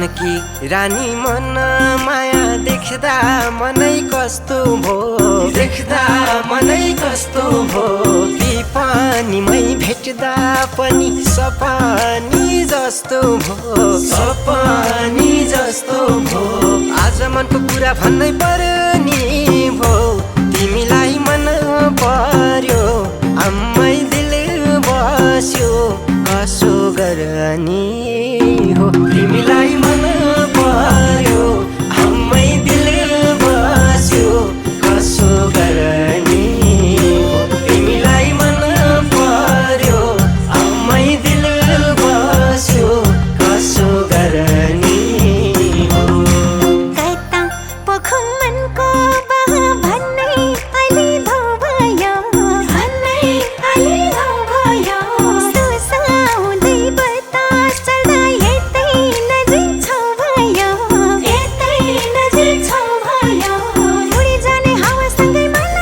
मनकी रानी मन माया देख्दा मनै कस्तो भो, देख्दा मनै कस्तो भो। कि पानीमै भेट्दा पनि सपानी जस्तो भो, सपानी जस्तो भो। आज मनको कुरा भन्नै पर्ने भो, तिमीलाई मन पर्यो आम्मै दिल बस्यो कसो गर्ने हो। तिमीलाई मन पर्यो आम्मै दिल बस्यो कसो गर्ने हो। तिमीलाई मन पर्यो आम्मै दिल बस्यो कसो गर्ने हो। कता पोखु मनको बहा भन्नै अलि धौ भयो, भन्नै अलि धौ भयो। सुसाउँदै बतास चल्दा यतै नजिक छौ भयो, यतै नजिक छौ भयो। उडी जाने हावासँगै मन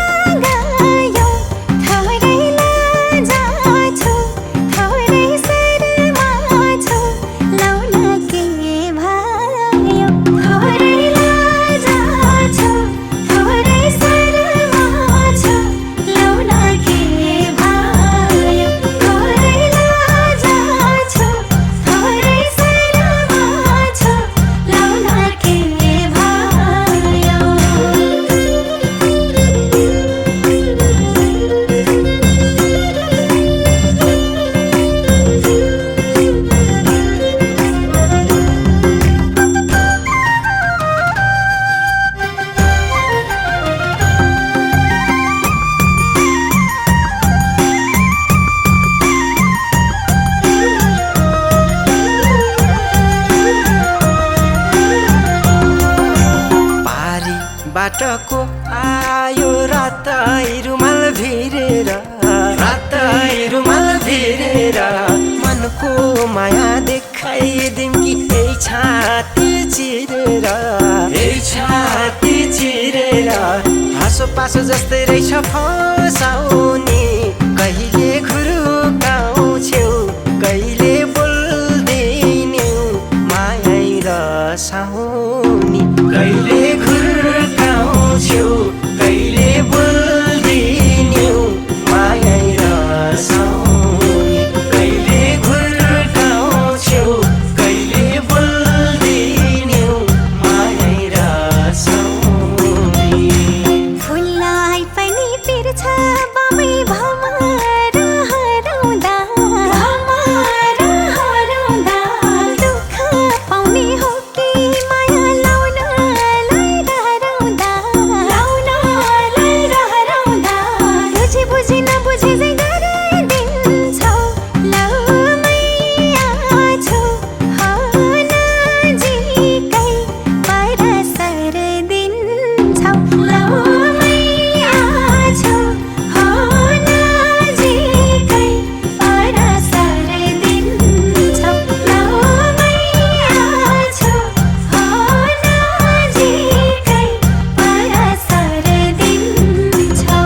गयो, थोरै लजा छु थोरै शर्मा छु। लौन के भयो, थोरै लजा छु थोरै शर्मा छु। लौन के भयो, थोरै लजा छु थोरै शर्मा छु। लौन के पारी बाटको आयो रातै रुमाल भिरेर, रातै रुमाल भिरेर। मनको माया देखाइदिम कि यही छाती चिरेर, यही छाती चिरेर। हाँसो पासो जस्तै रहेछ फसाउने, कहिले घुरुकाउँछौ कहिले बोल्दिन्यौ माया रसाउने। कहिले घुर्काउँछौ कहिले बोल्दिन्यौ माया रसाउने। कहिले घुर्काउँछौ कहिले बोल्दिन्यौ माया रसाउने। फुललाई पनि पिर्छ बाबै भमर हराउँदा, भमर हराउँदा। दुःख पाउने हो कि माया लाउनलाई डराउँदा, लाउनलाई डराउँदा। बुझी बुझी नबुझी चाहिँ गरिदिन्छौ। लौ मैया छु हो नजिकै परसर दिन्छौ। लौ मैया छु हो नजिकै परसर दिन्छौ। लौ मैया छु हो नजिकै परसर दिन्छौ।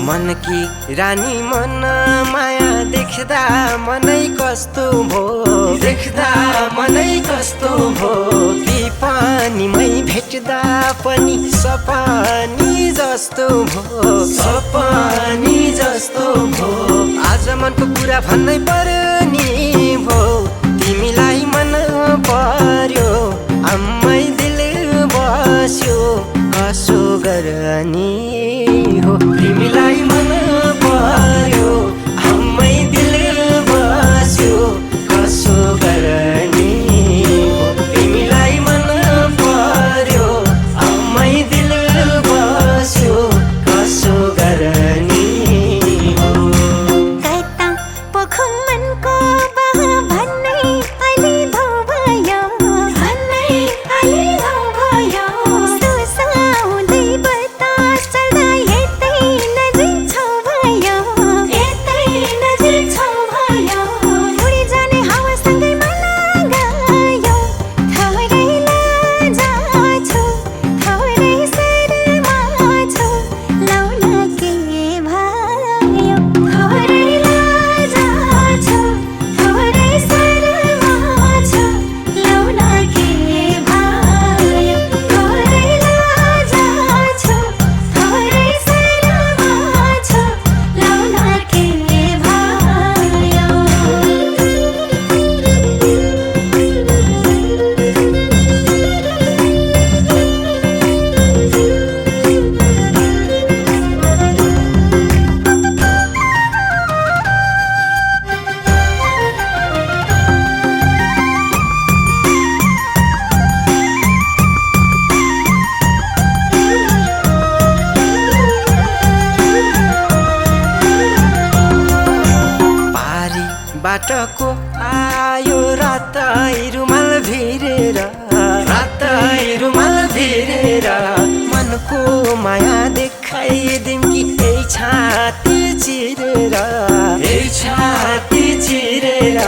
मनकी रानी मन माया देख्दा मनै कस्तो भो, देख्दा मनै कस्तो भो। कि पानीमै भेट्दा पनि सपानी जस्तो भो, सपानी जस्तो भो। आज मनको कुरा भन्नै पर्ने भो, तिमीलाई मन पर्यो आम्मै दिल बस्यो कसो गर्ने हो। तिमीलाई मन पर्यो आम्मै दिल बस्यो कसो गर्ने हो। तिमीलाई मन पर्यो आम्मै दिल बस्यो कसो गर्ने हो। कता पोखु मन बाटोको आयो रातै रुमाल भिरेर मनको माया देखाइदिम कि यही छाती चिरेर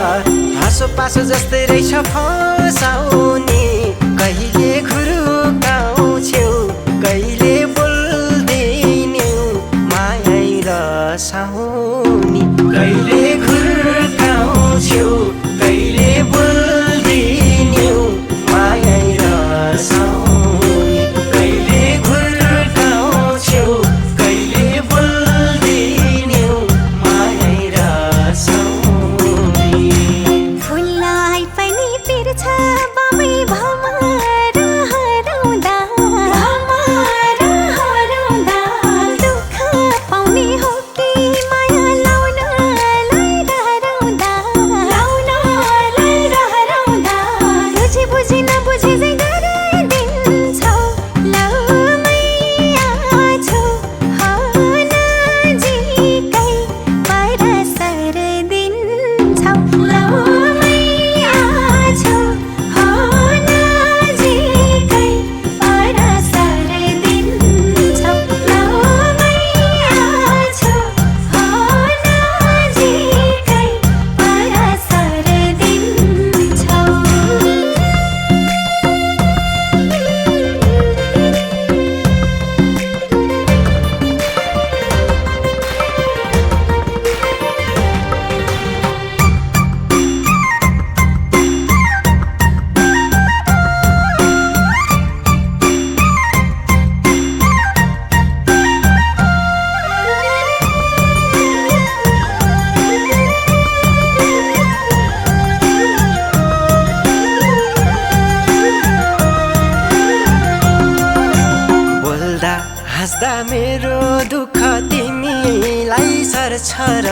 हाँसो पासो जस्तै रहेछ फसाउने कहिले घुरुकाउँछौ कहिले बोल्दिन्यौ मायै रसाउने कहिले घुरुकाउँछौ कहिले बोल्दिन्यौ मायै रसाउने कहिले घुरुकाउँछौ कहिले बोल्दिन्यौ मायै रसाउने फुललाई पनि पिर्छ बामै भमर हराउँदा दुःख पाउने हो कि माया लाउनलाई डराउँदा बुझी नबुझी चाहिँ गरिदिन्छौ लौ मैया छौ हो नजिकै परसर दिन्छौ लौ मैया छौ हो नजिकै परसर दिन्छौ लौ मैया छौ हो नजिकै परसर दिन्छौ बोल्दा हाँस्दा मेरो दुःख तिमीलाई सर्छ र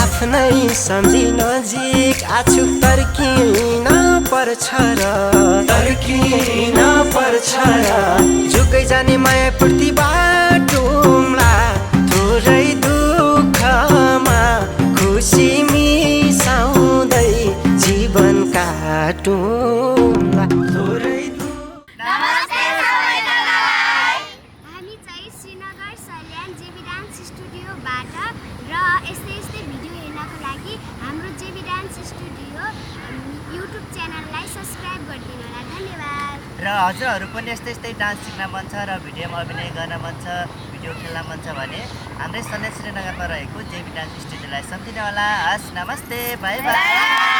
आफ्नै सम्झी नजिक आछु तर्किन पर्छ र झुकै जाने माया पूर्ति बाटुम्ला थोरै दुःखमा खुसी मिसाउँदै जीवन काटुम्ला थोरै हामी चाहिँ श्रीनगर सल्यान जेबी डान्स स्टुडियोबाट र यस्तै भिडियो हेर्नको लागि हाम्रो जेबी डान्स स्टुडियो युट्युब च्यानललाई सब्सक्राइब गरिदिनु होला। धन्यवाद। र हजुरहरू पनि यस्तै डान्स सिक्न मन छ र भिडियोमा अभिनय गर्न मन छ भिडियो खेल्न मन छ भने हाम्रै सल्यान श्रीनगरमा रहेको जेबी डान्स स्टुडियोलाई सम्झिनु होला। हस् नमस्ते बाई बाई।